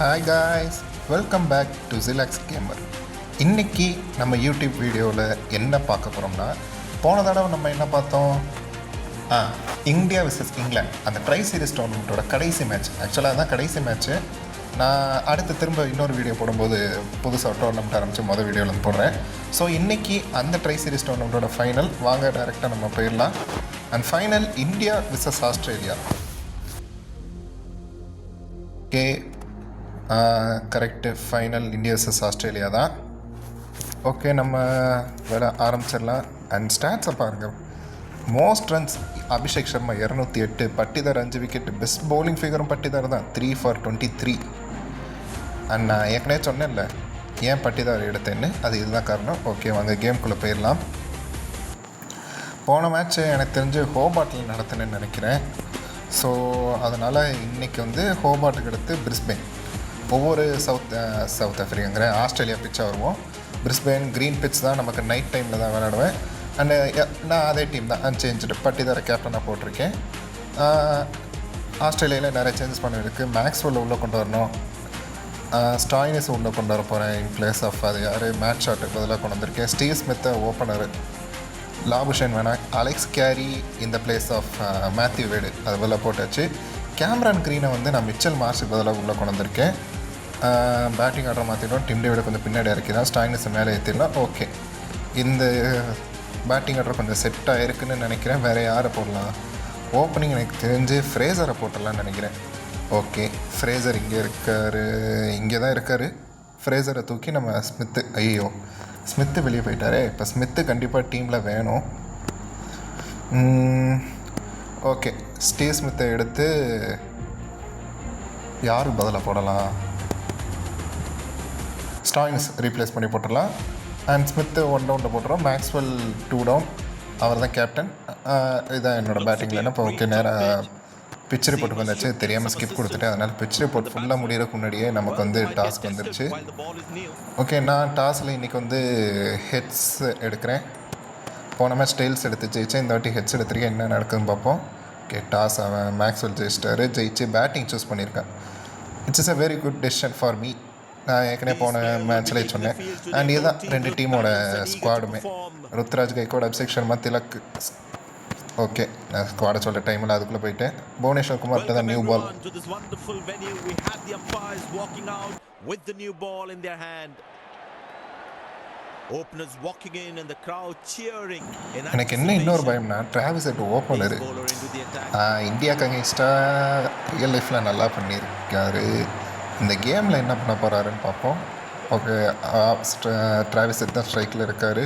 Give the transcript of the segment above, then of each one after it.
Hi guys, welcome back to Jilax gamer. இன்றைக்கி நம்ம YouTube வீடியோவில் என்ன பார்க்க போகிறோம்னா, போன தடவை நம்ம என்ன பார்த்தோம், இந்தியா விசஸ் இங்கிலாந்து அந்த ட்ரை சீரிஸ் டோர்னமெண்ட்டோட கடைசி மேட்ச். ஆக்சுவலாக தான் கடைசி மேட்ச்சு. நான் அடுத்து திரும்ப இன்னொரு வீடியோ போடும்போது புதுசாக டோர்னமெண்ட் ஆரம்பித்து மொதல் வீடியோவில் போடுறேன். ஸோ இன்றைக்கி அந்த ட்ரை சீரிஸ் டோர்னமெண்ட்டோட ஃபைனல் வாங்க டைரெக்டாக நம்ம போயிடலாம். And final India versus Australia. Okay, correct, final India versus Australia தான். ஓகே, நம்ம வேலை ஆரம்பிச்சிடலாம். அண்ட் ஸ்டாட்ஸை பாருங்கள். Most runs Abhishek Sharma 208, Patidar 5 wicket. Best bowling ஃபிகரும் பட்டிதார் தான், 3 for 23. அண்ட் நான் ஏற்கனவே சொன்னேன்ல ஏன் பட்டிதார் எடுத்தேன்னு, அது இதுதான் காரணம். ஓகே, வாங்க கேம்குள்ளே போயிடலாம். போன மேட்ச்சு எனக்கு தெரிஞ்சு ஹோபார்ட்டில் நடத்தினேன்னு நினைக்கிறேன். ஸோ அதனால் இன்றைக்கி வந்து ஹோபார்ட்டுக்கு எடுத்து பிரிஸ்பேன், ஒவ்வொரு சவுத் ஆஃப்ரிக்காங்கிற ஆஸ்திரேலியா பிச்சாக வருவோம். பிரிஸ்பேன் க்ரீன் பிட்ச் தான், நமக்கு நைட் டைமில் தான் விளையாடுவேன். அண்டு நான் அதே டீம் தான் அன்சேஞ்சு பட்டிதார கேப்டனாக போட்டிருக்கேன். ஆஸ்திரேலியாவில் நிறைய சேஞ்சஸ் பண்ணியிருக்கு. மேக்ஸ்வெல் உள்ளே கொண்டு வரணும், ஸ்டாயினிஸ் உள்ளே கொண்டு வர போகிறேன் இன் பிளேஸ் ஆஃப் அது யார் மேட் ஷாட்டுக்கு பதிலாக கொண்டு வந்திருக்கேன். ஸ்டீவ் ஸ்மித்தை ஓப்பனர், லாபுஷன் வேணாம், அலெக்ஸ் கேரி இந்த பிளேஸ் ஆஃப் மேத்யூ வேடு அது பதிலாக போட்டாச்சு. கேமரான் க்ரீனை வந்து நான் மிச்சல் மார்ஸுக்கு பதிலாக உள்ளே கொண்டு வந்திருக்கேன். பேட்டிங் ஆர்டர் மாற்றிடும், டிம் டேவிட கொஞ்சம் பின்னாடி இறக்கிதான், ஸ்டாயினிஸை மேலே ஏற்றிடலாம். ஓகே, இந்த பேட்டிங் ஆர்டர் கொஞ்சம் செட் ஆகிருக்குன்னு நினைக்கிறேன். வேறு யாரை போடலாம்? ஓப்பனிங் எனக்கு தெரிஞ்சு ஃப்ரேசரை போட்டலான்னு நினைக்கிறேன். ஓகே, ஃப்ரேசர் இங்கே இருக்கார், இங்கே தான் இருக்கார். ஃப்ரேசரை தூக்கி நம்ம ஸ்மித்து, ஐயோ ஸ்மித்து வெளியே போயிட்டாரே. இப்போ ஸ்மித்து கண்டிப்பாக டீமில் வேணும். ஓகே, ஸ்டீவ் ஸ்மித்தை எடுத்து யாருக்கு பதிலாக போடலாம்? ஸ்டாயின்ஸ் ரீப்ளேஸ் பண்ணி போட்டுடலாம். அண்ட் ஸ்மித்து 1 டவுனில் போட்டுறோம். மேக்ஸ்வெல் 2 டவுன், அவர் தான் கேப்டன். இதுதான் என்னோடய பேட்டிங்கில் என்ன. இப்போ ஓகே, நேராக பிச் ரிப்போர்ட் வந்தாச்சு. தெரியாமல் ஸ்கிப் கொடுத்துட்டேன். அதனால் பிச் ரிப்போர்ட் ஃபுல்லாக முடிகிறதுக்கு முன்னாடியே நமக்கு வந்து டாஸ்க் வந்துருச்சு. ஓகே, நான் டாஸில் இன்றைக்கி வந்து ஹெட்ஸ் எடுக்கிறேன். போன மேட்ச் டெய்ல்ஸ் எடுத்து ஜெயிச்சேன், இந்த வாட்டி ஹெட்ஸ் எடுத்துருக்கேன். என்ன நடக்குதுன்னு பார்ப்போம். ஓகே, டாஸ் அவன் மேக்ஸ்வெல் ஜெயிச்சு பேட்டிங் சூஸ் பண்ணியிருக்கேன். It's is a very good decision for me. நான் ஏற்கனவே போன மேட்ச்லேயே சொன்னேன். அண்ட் இதுதான் 2 டீமோட ஸ்குவாடுமே. ருத்ராஜ் கைக்கோட், அபிஷேக் சர்மா, திலக். ஓகே, நான் ஸ்குவாடை சொல்ல டைமில் அதுக்குள்ளே போயிட்டேன். புவனேஸ்வர் குமார்கிட்ட தான் நியூ பால். எனக்கு என்ன இன்னொரு பயம்னா, டிராவிஸ் ஹெட் ஓப்பனர் இந்தியாவுக்கு அகேன்ஸ்டாக ரியல் லைஃப்பில் நல்லா பண்ணியிருக்காரு. இந்த கேமில் என்ன பண்ண போகிறாருன்னு பார்ப்போம். ஓகே, டிராவிஸ் ஹெட் தான் ஸ்ட்ரைக்கில் இருக்கார்.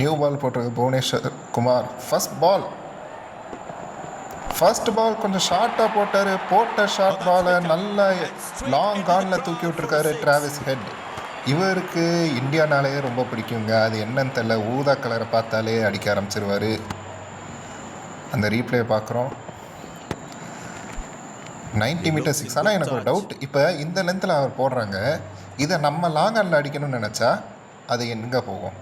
நியூ பால் போட்டிருக்கு புவனேஸ்வர் குமார். ஃபஸ்ட் பால் கொஞ்சம் ஷார்ட்டாக போட்டார். போட்ட ஷார்ட் பாலை நல்லா லாங் கானில் தூக்கி விட்டுருக்காரு டிராவிஸ் ஹெட். இவருக்கு இந்தியானாலே ரொம்ப பிடிக்குங்க. அது என்னன்னு தெரியல, ஊதா கலரை பார்த்தாலே அடிக்க ஆரம்பிச்சிருவார். அந்த ரீப்ளே பார்க்குறோம். 90 மீட்டர் 6. ஆனால் எனக்கு ஒரு டவுட், இப்போ இந்த லென்த்தில் அவர் போடுறாங்க, இதை நம்ம லாங் ஆனில் அடிக்கணும்னு நினச்சா அது எங்கே போகும்?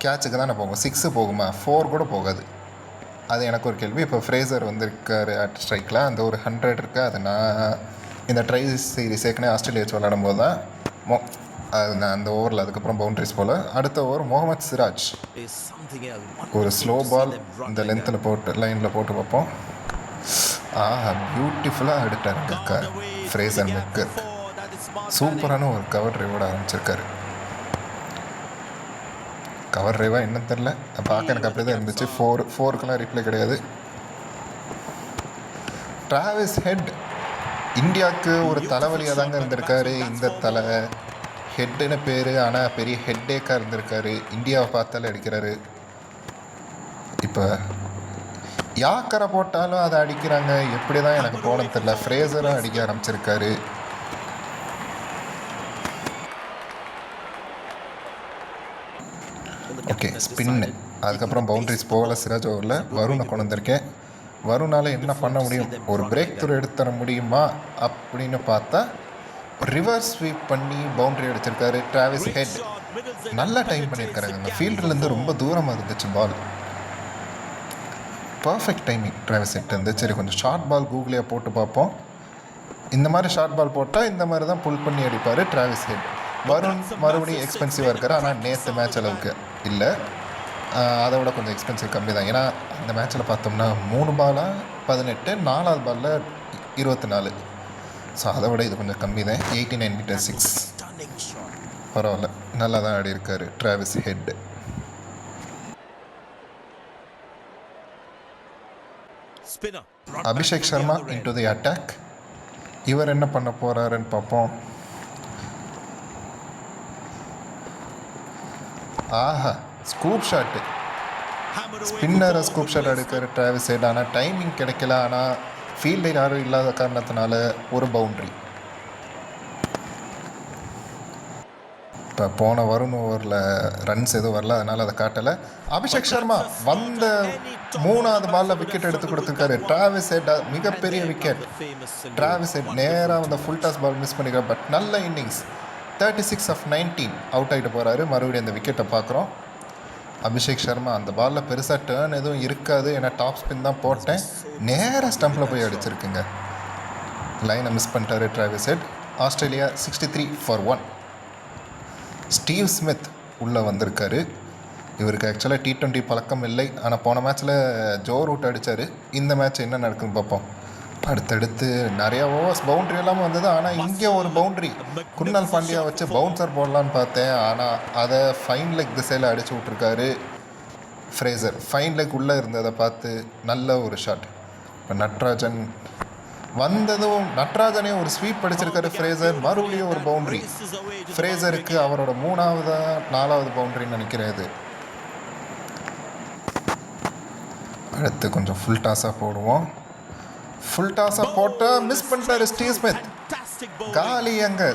கேட்சுக்கு தானே போகும். 6 போகுமா? 4 கூட போகாது. அது எனக்கு ஒரு கேள்வி. இப்போ ஃப்ரேசர் வந்திருக்காரு அட் ஸ்ட்ரைக்கில், அந்த ஒரு 100 இருக்குது. அது நான் இந்த ட்ரை சீரிஸ் ஏற்கனவே ஆஸ்திரேலியா வச்சு விளையாடும் போது தான் அது நான் அந்த ஓவரில் அதுக்கப்புறம் பவுண்ட்ரிஸ் போல். அடுத்த ஓவர் முகமது சிராஜ் ஒரு ஸ்லோ பால் இந்த லென்த்தில் போட்டு லைனில் போட்டு பார்ப்போம். பியூட்டிஃபுல்லாக எடுத்தார் ஃப்ரேசர் மெக்கர். சூப்பரான ஒரு கவர் ட்ரைவோட ஆரம்பிச்சிருக்காரு. கவர் ட்ரைவாக என்னன்னு தெரில, பார்க்க எனக்கு அப்படி தான் இருந்துச்சு. 4க்கெல்லாம் ரிப்ளை கிடையாது. டிராவிஸ் ஹெட் இந்தியாவுக்கு ஒரு தலைவலியாக தாங்க இருந்திருக்காரு. இந்த தலை ஹெட்டுன்னு பேர், ஆனால் பெரிய ஹெட்டேக்காக இருந்திருக்காரு. இந்தியாவை பார்த்தாலே அடிக்கிறாரு. இப்போ யாக்கரை போட்டாலும் அதை அடிக்கிறாங்க. எப்படி தான் எனக்கு போனது தெரியல. ஃப்ரேசரும் அடிக்க ஆரம்பிச்சிருக்காரு. ஓகே, ஸ்பின்னு, அதுக்கப்புறம் பவுண்ட்ரிஸ் போகல. சிராஜ் ஓவரில் வருணை கொண்டு வந்திருக்கேன். வருணால் என்ன பண்ண முடியும்? ஒரு பிரேக் த்ரூ எடுத்து தர முடியுமா அப்படின்னு பார்த்தா ரிவர்ஸ் ஸ்வீப் பண்ணி பவுண்ட்ரி அடிச்சிருக்காரு டிராவிஸ் ஹெட். நல்லா டைம் பண்ணியிருக்காருங்க. அந்த ஃபீல்டுலேருந்து ரொம்ப தூரமாக இருந்துச்சு பால். பர்ஃபெக்ட் டைமிங் டிராவிஸ் ஹெட் இருந்து. சரி, கொஞ்சம் ஷார்ட் பால் கூகுளியாக போட்டு பார்ப்போம். இந்த மாதிரி ஷார்ட் பால் போட்டால் இந்த மாதிரி தான் புல் பண்ணி அடிப்பார் டிராவிஸ் ஹெட். வருண் மறுபடியும் எக்ஸ்பென்சிவாக இருக்கார், ஆனால் நேற்று மேட்ச் அளவுக்கு இல்லை, அதை விட கொஞ்சம் எக்ஸ்பென்சிவ் கம்மி தான். ஏன்னா அந்த மேட்ச்சில் பார்த்தோம்னா 3 பாலாக 18, 4வது பாலில் 24. ஸோ அதை விட இது கொஞ்சம் கம்மி தான். 89 மீட்டர் 6, பரவாயில்ல, நல்லா தான் ஆடி இருக்கார் Travis head. Abhishek Sharma into the attack. இவர் என்ன பண்ண போகிறாருன்னு பார்ப்போம். ஆஹா, ஸ்கூப் ஷாட்டு, ஸ்பின்னரை ஸ்கூப் ஷாட் எடுக்கிற டிராவிஸ் ஹெட். ஆனால் டைமிங் கிடைக்கல, ஆனால் ஃபீல்டில் யாரும் இல்லாத காரணத்தினால ஒரு பவுண்ட்ரி. இப்போ போன வருண் ஓவரில் ரன்ஸ் எதுவும் வரல, அதனால் அதை காட்டலை. அபிஷேக் சர்மா வந்த 3வது பாலில் விக்கெட் எடுத்து கொடுத்துருக்காரு. டிராவிஸ் ஹெட் மிகப்பெரிய விக்கெட். டிராவிஸ் ஹெட் நேராக வந்து ஃபுல் டாஸ் பால் மிஸ் பண்ணிக்கிறார். பட் நல்ல இன்னிங்ஸ், 36 of 19 அவுட் ஆகிட்டு போகிறாரு. மறுபடியும் அந்த விக்கெட்டை பார்க்குறோம். அபிஷேக் சர்மா அந்த பாலில் பெருசாக டேர்ன் எதுவும் இருக்காது, ஏன்னா டாப் ஸ்பின் தான் போட்டேன், நேராக ஸ்டம்பில் போய் அடிச்சிருக்குங்க. லைனை மிஸ் பண்ணிட்டாரு Travis head. Australia 63 for 1. Steve Smith உள்ளே வந்திருக்காரு. இவருக்கு ஆக்சுவலாக T20 பழக்கம் இல்லை, ஆனால் போன மேட்ச்சில் ஜோ ரூட் அடித்தார். இந்த மேட்ச் என்ன நடக்குன்னு பார்ப்போம். அடுத்தடுத்து நிறையா ஓவர்ஸ் பவுண்ட்ரி எல்லாமே வந்தது, ஆனால் இங்கே ஒரு பவுண்ட்ரி குருணால் பாண்டியா வச்சு பவுன்சர் போடலான்னு பார்த்தேன், ஆனால் அதை ஃபைன் லெக் திசையில் அடித்து விட்ருக்காரு ஃப்ரேசர். ஃபைன் லெக் உள்ளே இருந்ததை பார்த்து நல்ல ஒரு ஷாட். இப்போ நட்ராஜன் வந்ததும் நட்ராஜனே ஒரு ஸ்வீப் அடிச்சிருக்காரு ஃப்ரேசர். மறுபடியும் ஒரு பவுண்ட்ரி ஃப்ரேசருக்கு, அவரோட 3வது 4வது பவுண்ட்ரின்னு நினைக்கிறேன் இது. அடுத்து கொஞ்சம் ஃபுல் டாஸாக போடுவோம். ஃபுல் டாஸாக போட்டால் மிஸ் பண்ணிட்டாரு ஸ்டீவ் ஸ்மித். காலி அங்கே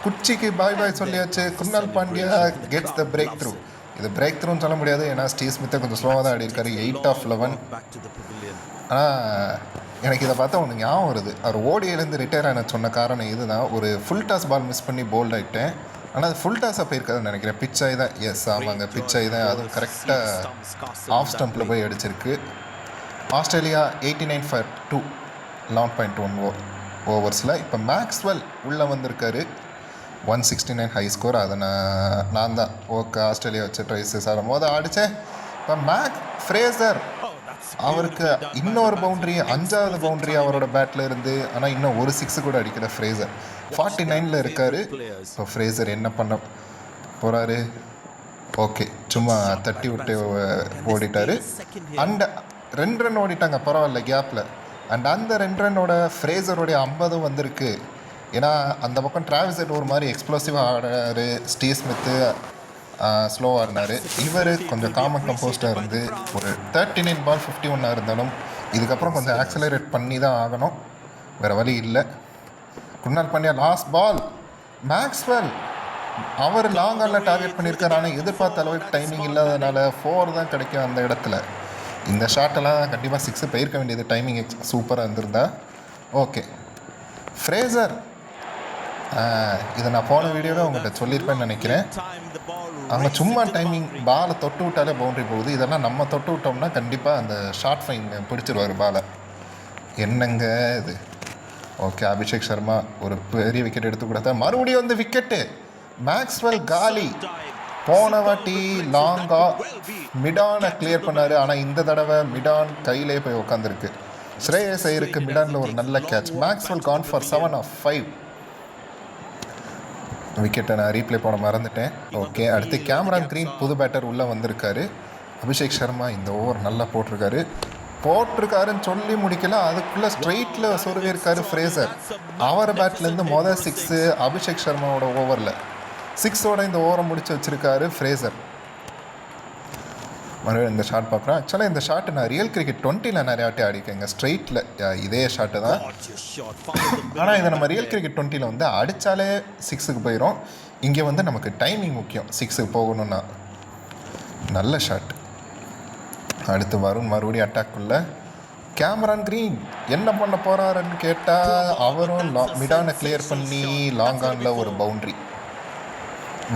குச்சிக்கு பாய் பாய் சொல்லியாச்சு. Krunal Pandya gets the break through. இது பிரேக் த்ரூன்னு சொல்ல முடியாது, ஏன்னா ஸ்டீவ் ஸ்மித்தை கொஞ்சம் ஸ்லோவாக தான் ஆடி இருக்காரு. 8 of 11. ஆனால் எனக்கு இதை பார்த்தா ஒன்று ஞாபகம் வருது. அவர் ஓடியிலேருந்து ரிட்டையர் ஆன சொன்ன காரணம் இதுதான். ஒரு ஃபுல் டாஸ் பால் மிஸ் பண்ணி போல்ட் ஆகிட்டேன், ஆனால் அது ஃபுல் டாஸாக போயிருக்காதுன்னு நினைக்கிறேன். பிச் ஆகி தான், எஸ் ஆமாங்க, பிச் ஆகி தான், அதுவும் கரெக்டாக ஆஃப் ஸ்டம்பில் போய் அடிச்சிருக்கு. Australia 89 for 2, 11.1 ஓவர்ஸில். இப்போ மேக்ஸ்வெல் உள்ளே வந்திருக்காரு. 169 ஹை ஸ்கோர். அதை நான் தான் ஓகே ஆஸ்திரேலியா வச்சு ட்ரைஸஸ் ஆடும் போது அடித்தேன். இப்போ ஃப்ரேசர் அவருக்கு இன்னொரு பவுண்ட்ரி, 5வது பவுண்ட்ரி அவரோட பேட்டில் இருந்து. ஆனால் இன்னும் ஒரு 6 கூட அடிக்கிற ஃப்ரேசர். 49ல் இருக்கார். இப்போ ஃப்ரேசர் என்ன பண்ண போகிறாரு? ஓகே, சும்மா தட்டி விட்டு ஓடிட்டார். அண்ட் 2 ரன் ஓடிட்டாங்க, பரவாயில்ல கேப்பில். அண்ட் அந்த 2 ரன்னோட ஃப்ரேசருடைய 50 வந்திருக்கு. ஏன்னா அந்த பக்கம் டிராவிஸ் ஹெட் ஒரு மாதிரி எக்ஸ்ப்ளோசிவாக ஆடுறாரு, ஸ்டீவ் ஸ்மித்து ஸ்லோவாக இருந்தார். இவர் கொஞ்சம் காமன் கம்போஸ்டாக இருந்து ஒரு 39 பால் 51 இருந்தாலும் இதுக்கப்புறம் கொஞ்சம் ஆக்சலரேட் பண்ணி தான் ஆகணும், வேறு வழி இல்லை. Krunal Pandya last ball, Maxwell அவர் லாங் ஆனில் டார்கெட் பண்ணியிருக்காரு, ஆனால் எதிர்பார்த்த அளவுக்கு டைமிங் இல்லாதனால 4 தான் கிடைக்கும் அந்த இடத்துல. இந்த ஷாட்டெல்லாம் கண்டிப்பாக 6 போயிருக்க வேண்டியது, டைமிங் சூப்பராக இருந்திருந்தா. ஓகே, ஃப்ரேசர் இதை நான் போன வீடியோவில் உங்கள்கிட்ட சொல்லியிருப்பேன்னு நினைக்கிறேன். அவங்க சும்மா டைமிங் பாலை தொட்டு விட்டாலே பவுண்ட்ரி போகுது. இதெல்லாம் நம்ம தொட்டு விட்டோம்னா கண்டிப்பாக அந்த ஷார்ட் ஃபைன் பிடிச்சிருவார் பாலை. என்னங்க இது? ஓகே, அபிஷேக் சர்மா ஒரு பெரிய விக்கெட் எடுத்து கொடுத்தா. மறுபடியும் வந்து விக்கெட்டு. மேக்ஸ்வெல் காலி. போன வாட்டி லாங்காக மிடானை கிளியர் பண்ணார், ஆனால் இந்த தடவை மிடான் கையிலே போய் உட்காந்துருக்கு. ஸ்ரேயஸ் ஐயருக்கு மிடானில் ஒரு நல்ல catch. Maxwell gone for 7 of 5. விக்கெட்டை நான் ரீப்ளே போட மறந்துட்டேன். ஓகே, அடுத்து கேமரான் கிரீன் புது பேட்டர் உள்ளே வந்திருக்காரு. அபிஷேக் சர்மா இந்த ஓவர் நல்லா போட்டிருக்காருன்னு சொல்லி முடிக்கல, அதுக்குள்ளே ஸ்ட்ரெயிட்டில் சொருவிருக்காரு ஃப்ரேசர். அவர் பேட்லேருந்து மொதல் 6 அபிஷேக் சர்மாவோட ஓவரில் 6ஓட இந்த ஓவரை முடிச்சு வச்சுருக்காரு ஃப்ரேசர். மறுபடியும் இந்த ஷாட் பார்க்குறேன். ஆக்சுவலாக இந்த ஷாட்டு நான் ரியல் கிரிக்கெட் 20ல் நிறையா வாட்டி ஆடிக்கேங்க, ஸ்ட்ரெயிட்டில் இதே ஷாட்டு தான். ஆனால் இதை நம்ம ரியல் கிரிக்கெட் 20ல் வந்து அடித்தாலே 6க்கு போயிடும். இங்கே வந்து நமக்கு டைமிங் முக்கியம், 6க்கு போகணுன்னா. நல்ல ஷாட். அடுத்து வருண் மறுபடியும் அட்டாக்குள்ளே. கேமரான் கிரீன் என்ன பண்ண போகிறாருன்னு கேட்டால் அவரும் மிடானை கிளியர் பண்ணி லாங் ஆனில் ஒரு பவுண்ட்ரி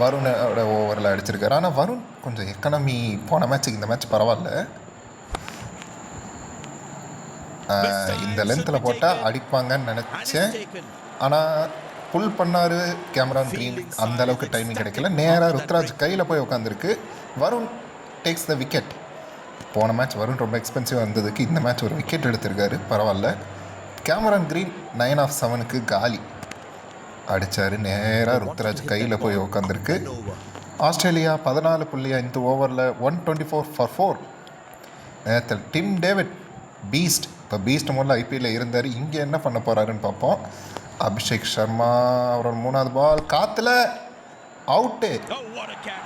வருணோட ஓவரில் அடிச்சிருக்காரு. ஆனால் வருண் கொஞ்சம் எக்கனாமி போன மேட்ச்சுக்கு இந்த மேட்ச் பரவாயில்ல. இந்த லென்த்தில் போட்டால் அடிப்பாங்கன்னு நினச்சேன். ஆனால் புல் பண்ணார் கேமரான் க்ரீன், அந்த அளவுக்கு டைமிங் கிடைக்கல. நேராக ருத்ராஜ் கையில் போய் உட்காந்துருக்கு. Varun takes the wicket. போன மேட்ச் வருண் ரொம்ப எக்ஸ்பென்சிவாக இருந்ததுக்கு இந்த மேட்ச் ஒரு விக்கெட் எடுத்திருக்காரு, பரவாயில்ல. கேமரான் க்ரீன் 9/7 காலி அடித்தார். நேராக ருத்ராஜ் கையில் போய் உட்காந்துருக்கு. ஆஸ்திரேலியா 14.5 ஓவரில் 124 for 4. நேரத்தில் டிம் டேவிட் பீஸ்ட், இப்போ பீஸ்ட் முதல்ல ஐபிஎல்ல இருந்தார், இங்கே என்ன பண்ண போகிறாருன்னு பார்ப்போம். அபிஷேக் சர்மா அவரோட 3வது பால் காற்றுல அவுட்டு.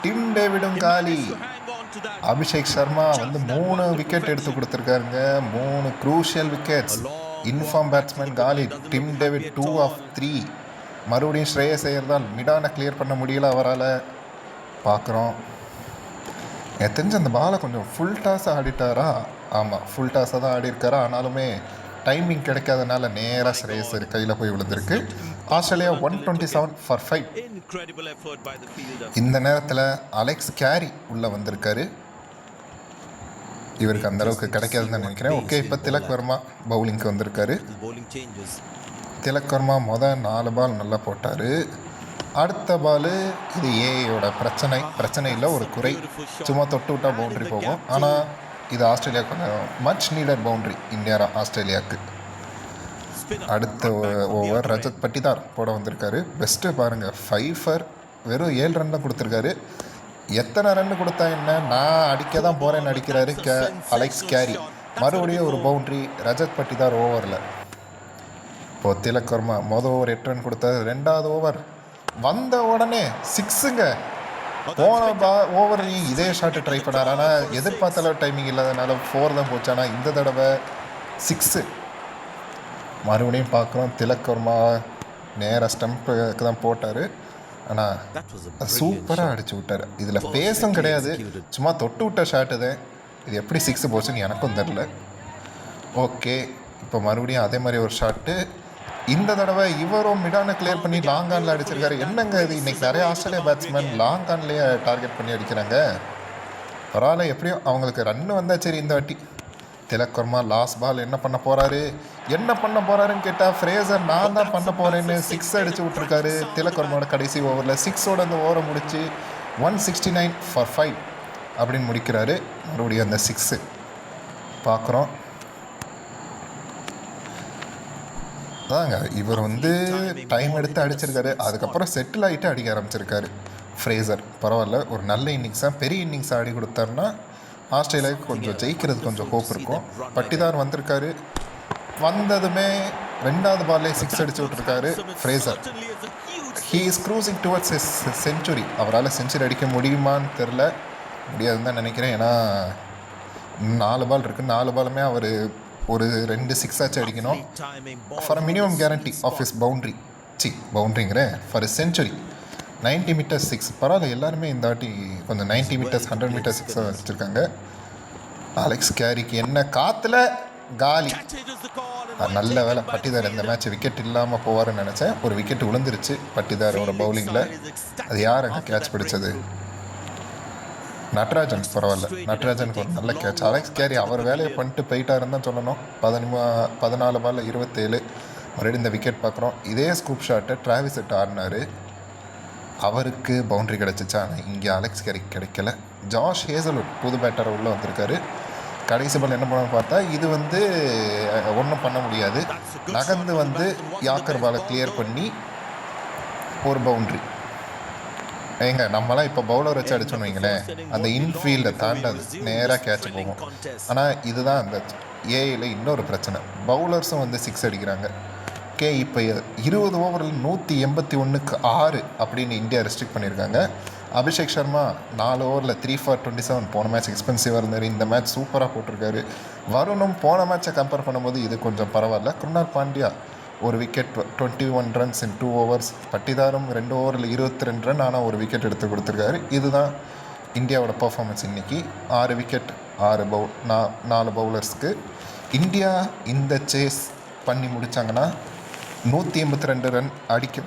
டிம் டேவிடும் காலி. அபிஷேக் சர்மா வந்து 3 விக்கெட் எடுத்து கொடுத்துருக்காருங்க, 3 க்ரூஷியல் விக்கெட்ஸ். இன்ஃபார்ம் பேட்ஸ்மேன் காலி. Tim David 2 of 3. மறுபடியும் ஸ்ரேயஸ் ஐயர் தான் மிடானை கிளியர் பண்ண முடியல அவரால். பார்க்குறோம். எனக்கு தெரிஞ்ச அந்த பாலை கொஞ்சம் ஃபுல் டாஸாக ஆடிட்டாரா? ஆமாம், ஃபுல் டாஸாக தான் ஆடிருக்காரா. ஆனாலுமே டைமிங் கிடைக்காதனால நேராக ஸ்ரேயஸ் ஐயர் கையில் போய் விழுந்திருக்கு. Australia 127 for 5. இந்த நேரத்தில் அலெக்ஸ் கேரி உள்ளே வந்திருக்காரு. இவருக்கு அந்தளவுக்கு கிடைக்காதுன்னு நினைக்கிறேன். ஓகே, இப்போ திலக் வர்மா பவுலிங்க்கு வந்திருக்காரு. திலக் வர்மா 4 பால் நல்லா போட்டார். அடுத்த பால் இது ஏயோட பிரச்சனை இல்லை, ஒரு குறை. சும்மா தொட்டு விட்டால் பவுண்ட்ரி போகும். ஆனால் இது ஆஸ்திரேலியா கொஞ்சம் மச் நீடட் பவுண்ட்ரி ஆஸ்திரேலியாவுக்கு. அடுத்த ஓவர் ரஜத் பட்டிதார் போட வந்திருக்காரு. பெஸ்ட்டு பாருங்கள், 5 for வெறும் 7 ரன் தான் கொடுத்துருக்காரு. எத்தனை ரன் கொடுத்தா என்ன, நான் அடிக்க தான் போகிறேன்னு அடிக்கிறாரு அலெக்ஸ் கேரி. மறுபடியும் ஒரு பவுண்ட்ரி ரஜத் பட்டிதார் ஓவரில். இப்போது திலக் வர்மா ஓவர் 8 ரன் கொடுத்தாரு. 2வது ஓவர் வந்த உடனே 6ங்க. போன ஓவர்லையும் இதே ஷாட்டு ட்ரை பண்ணார், ஆனால் எதிர்பார்த்த அளவு டைமிங் இல்லாதனால 4 தான் போச்சு. ஆனால் இந்த தடவை 6. மறுபடியும் பார்க்குறோம், திலக் வர்மா நேராக ஸ்டம்புக்கு தான் போட்டார். ஆனால் சூப்பராக அடிச்சு விட்டார். இதில் பேஸும் கிடையாது, சும்மா தொட்டு விட்ட ஷாட்டு தான். இது எப்படி 6 போச்சுன்னு எனக்கும் தெரில. ஓகே, இப்போ மறுபடியும் அதே மாதிரி ஒரு ஷாட்டு. இந்த தடவை இவரும் மிடானை கிளியர் பண்ணி லாங் ஆனில் அடிச்சிருக்காரு. என்னங்க இது, இன்றைக்கி நிறைய ஆஸ்திரேலியா பேட்ஸ்மேன் லாங் ஆன்லேயே டார்கெட் பண்ணி அடிக்கிறாங்க. பரவாயில்ல, எப்படியும் அவங்களுக்கு ரன்னு வந்தால் சரி. இந்த வாட்டி திலக் வர்மா லாஸ்ட் பால் என்ன பண்ண போகிறாருன்னு கேட்டால் ஃப்ரேசர் நான் தான் பண்ண போகிறேன்னு 6 அடித்து விட்ருக்காரு. திலக் வர்மாவோட கடைசி ஓவரில் 6ஓட அந்த ஓவரை முடித்து 169 for 5 அப்படின்னு முடிக்கிறாரு. மறுபடியும் அந்த 6 பார்க்குறோம். அதாங்க, இவர் வந்து டைம் எடுத்து அடிச்சிருக்காரு. அதுக்கப்புறம் செட்டில் ஆகிட்டு அடிக்க ஆரம்பிச்சிருக்காரு ஃப்ரேசர். பரவாயில்ல, ஒரு நல்ல இன்னிங்ஸாக பெரிய இன்னிங்ஸாக ஆடி கொடுத்தாருன்னா ஆஸ்திரேலியாவுக்கு கொஞ்சம் ஜெயிக்கிறது கொஞ்சம் ஹோப் இருக்கும். பட்டிதார் வந்திருக்காரு. வந்ததுமே 2வது பால்லே 6 அடிச்சு விட்டுருக்காரு Fraser. He is cruising towards his century. அவரால் செஞ்சுரி அடிக்க முடியுமான்னு தெரில, முடியாதுன்னு தான் நினைக்கிறேன். ஏன்னா 4 பால் இருக்குது, 4 பாலுமே அவர் ஒரு 2 6 ஆச்சு அடிக்கணும். For a minimum guarantee of his பவுண்ட்ரிங்கிறேன் ஃபார் இஸ் செஞ்சுரி. 90 meters 6. பரவாயில்ல, எல்லாருமே இந்த வாட்டி கொஞ்சம் 90 meters 100 meters 6 வச்சுருக்காங்க. அலெக்ஸ் கேரிக்கு என்ன காற்றுல காலி. நல்ல வேலை, பட்டிதார் இந்த மேட்ச் விக்கெட் இல்லாமல் போவார்னு நினச்சேன். ஒரு விக்கெட் விழுந்துருச்சு பட்டிதாரோட பவுலிங்கில். அது யார் அங்கே கேட்ச் பிடிச்சது? நட்ராஜன். பரவாயில்ல, நட்ராஜனுக்கு ஒரு நல்ல கேட்ச். அலெக்ஸ் கேரி அவர் வேலையை பண்ணிட்டு போயிட்டாருன்னு தான் சொல்லணும். 14 பால் 27. மறுபடியும் இந்த விக்கெட் பார்க்குறோம். இதே ஸ்கூப் ஷாட்டை டிராவிஸ் ஹெட் ஆடினார், அவருக்கு பவுண்ட்ரி கிடச்சிச்சா. ஆனால் இங்கே அலெக்ஸ் கேரிக்கு கிடைக்கல. ஜாஷ் ஹேசல்வுட் புது பேட்டர் உள்ளே வந்திருக்காரு. கடைசி பால் என்ன பண்ணணும்னு பார்த்தா இது வந்து ஒன்றும் பண்ண முடியாது. நகர்ந்து வந்து யாக்கர் பாலை கிளியர் பண்ணி ஒரு பவுண்ட்ரி. ஏங்க, நம்மளாம் இப்போ பவுலர் வச்சு அடிச்சோன்னு வைங்களேன், அந்த இன்ஃபீல்டை தாண்டாது, நேராக கேட்ச் போகும். ஆனால் இதுதான் அந்த ஏஐயில் இன்னொரு பிரச்சனை, பவுலர்ஸும் வந்து 6 அடிக்கிறாங்க. ஓகே, இப்போ 20 ஓவரில் 181க்கு 6 அப்படின்னு இந்தியா ரெஸ்ட்ரிக்ட் பண்ணியிருக்காங்க. அபிஷேக் சர்மா 4 ஓவரில் 3 for 27. போன மேட்ச் எக்ஸ்பென்சிவாக இருந்தார், இந்த மேட்ச் சூப்பராக போட்டிருக்காரு. வருணும் போன மேட்சை கம்பேர் பண்ணும்போது இது கொஞ்சம் பரவாயில்ல. குருணால் பாண்டியா ஒரு விக்கெட் 21 runs in 2 overs. பட்டிதாரும் 2 ஓவரில் 22 ரன் ஆனால் ஒரு விக்கெட் எடுத்து கொடுத்துருக்காரு. இதுதான் இந்தியாவோட பர்ஃபார்மன்ஸ் இன்றைக்கி. 6 விக்கெட் 4 பவுலர்ஸ்க்கு. இந்தியா இந்த சேஸ் பண்ணி முடித்தாங்கன்னா 182 ரன் அடிக்க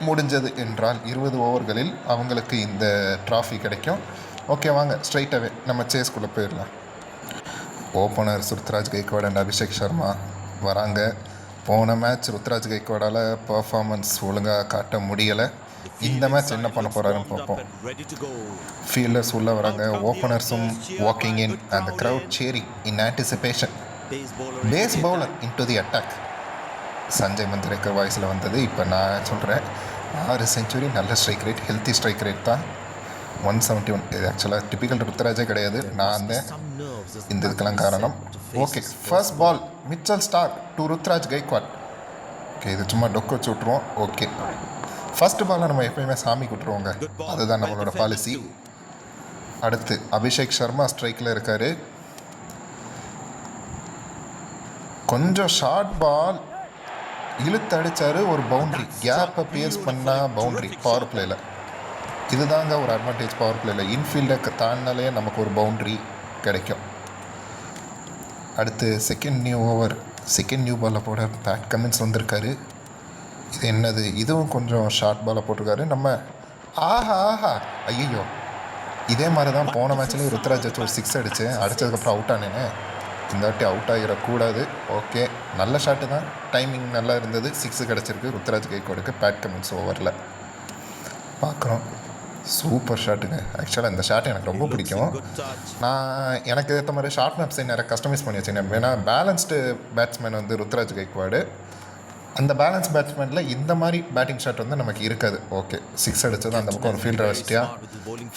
முடிஞ்சது என்றால் 20 ஓவர்களில் அவங்களுக்கு இந்த ட்ராஃபி கிடைக்கும். ஓகே, வாங்க ஸ்ட்ரைட்டாகவே நம்ம சேஸ்குள்ளே போயிடலாம். ஓப்பனர் ருத்ராஜ் கைக்வாட் அண்ட் அபிஷேக் சர்மா வராங்க. போன மேட்ச் ருத்ராஜ் கைக்வாடால் பர்ஃபார்மன்ஸ் ஒழுங்காக காட்ட முடியலை. இந்த மேட்ச் என்ன பண்ண போகிறாருன்னு பார்ப்போம். ஃபீல்டர்ஸ் உள்ளே வராங்க, ஓப்பனர்ஸும் வாக்கிங் இன், அந்த crowd cheering in anticipation. Pace bowler into the attack. Sanjay Manjrekar வாய்ஸில் வந்தது. இப்போ நான் சொல்கிறேன், 6 செஞ்சுரி, நல்ல strike rate, healthy strike rate தான். 171. இது ஆக்சுவலாக டிப்பிக்கல் ருத்ராஜே கிடையாது. நான் அந்த இந்த இதுக்கெல்லாம் காரணம். Okay, first ball Mitchell Starc to Ruturaj Gaikwad. Okay, இது சும்மா டொக்கு வச்சு விட்ருவோம். ஓகே, ஃபர்ஸ்ட் பாலில் நம்ம எப்பயுமே சாமி விட்டுருவோங்க, அதுதான் நம்மளோட பாலிசி. அடுத்து அபிஷேக் சர்மா ஸ்ட்ரைக்கில் இருக்கார். கொஞ்சம் ஷார்ட் பால் இழுத்து அடித்தார், ஒரு பவுண்ட்ரி, கேப்பை பியர்ஸ் பண்ணால் பவுண்ட்ரி பவர் பிளேயில். இதுதாங்க ஒரு அட்வான்டேஜ் பவர் பிளேயில். இன்ஃபீல்டை தாண்டினாலே நமக்கு ஒரு பவுண்ட்ரி கிடைக்கும். அடுத்து செகண்ட் நியூ பாலில் போட பேட் கமின்ஸ் வந்திருக்காரு. இது என்னது, இதுவும் கொஞ்சம் ஷார்ட் பாலை போட்டிருக்காரு. நம்ம ஆஹா ஐயோ, இதே மாதிரி தான் போன மேட்ச்லேயும் ருத்ராஜ் வச்சு ஒரு 6 அடித்ததுக்கப்புறம் அவுட் ஆனேன்னு. இந்த வாட்டி அவுட் ஆகிடக்கூடாது. ஓகே, நல்ல ஷாட்டு தான், டைமிங் நல்லா இருந்தது. 6 கிடச்சிருக்கு ருத்ராஜ் கைக்வாடுக்கு பேட் கமின்ஸ் ஓவரில். பார்க்குறோம், சூப்பர் ஷாட்டுங்க. ஆக்சுவலாக இந்த ஷாட் எனக்கு ரொம்ப பிடிக்கும். நான் எனக்கு ஏற்ற மாதிரி ஷார்ட் மேப்ஸை நிறைய கஸ்டமைஸ் பண்ணி வச்சுருக்கேன். ஏன்னா பேலன்ஸ்டு பேட்ஸ்மேன் வந்து ருத்ராஜ் கைக்வாடு. அந்த பேலன்ஸ் பேட்ஸ்மேனில் இந்த மாதிரி பேட்டிங் ஷாட் வந்து நமக்கு இருக்காது. ஓகே, 6 அடித்தது அந்த பக்கம் ஒரு ஃபீல்டர் வச்சிட்டியா.